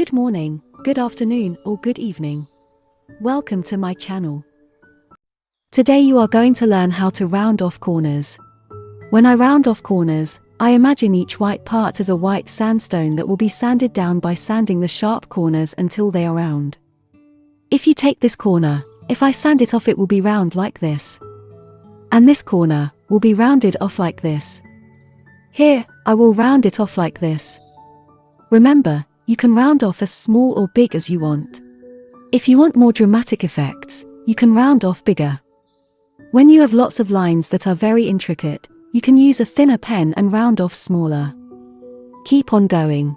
Good morning, good afternoon, or good evening. Welcome to my channel. Today you are going to learn how to round off corners. When I round off corners, I imagine each white part as a white sandstone that will be sanded down by sanding the sharp corners until they are round. If you take this corner, if I sand it off, it will be round like this. And this corner will be rounded off like this. Here, I will round it off like this. Remember, you can round off as small or big as you want. If you want more dramatic effects, you can round off bigger. When you have lots of lines that are very intricate, you can use a thinner pen and round off smaller. Keep on going.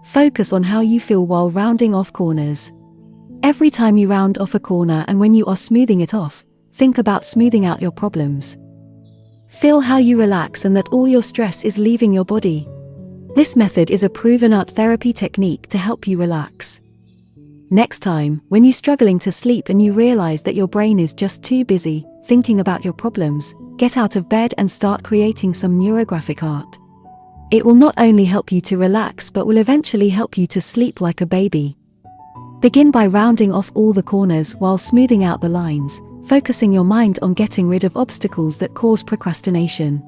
Focus on how you feel while rounding off corners. Every time you round off a corner and when you are smoothing it off, think about smoothing out your problems. Feel how you relax and that all your stress is leaving your body. This method is a proven art therapy technique to help you relax. Next time, when you're struggling to sleep and you realize that your brain is just too busy thinking about your problems, get out of bed and start creating some neurographic art. It will not only help you to relax but will eventually help you to sleep like a baby. Begin by rounding off all the corners while smoothing out the lines, focusing your mind on getting rid of obstacles that cause procrastination.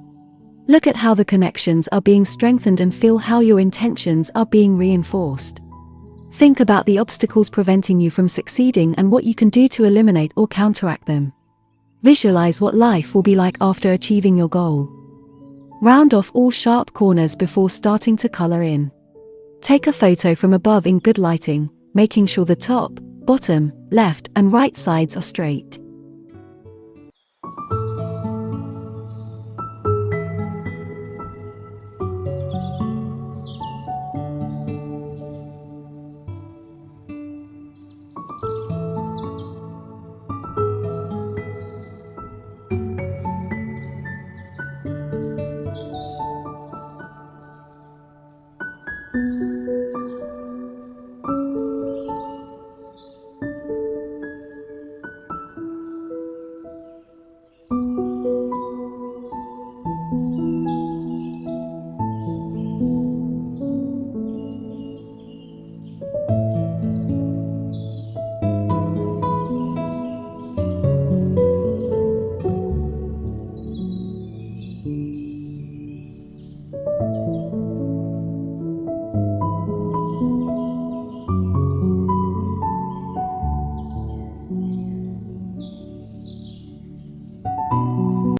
Look at how the connections are being strengthened and feel how your intentions are being reinforced. Think about the obstacles preventing you from succeeding and what you can do to eliminate or counteract them. Visualize what life will be like after achieving your goal. Round off all sharp corners before starting to color in. Take a photo from above in good lighting, making sure the top, bottom, left, and right sides are straight.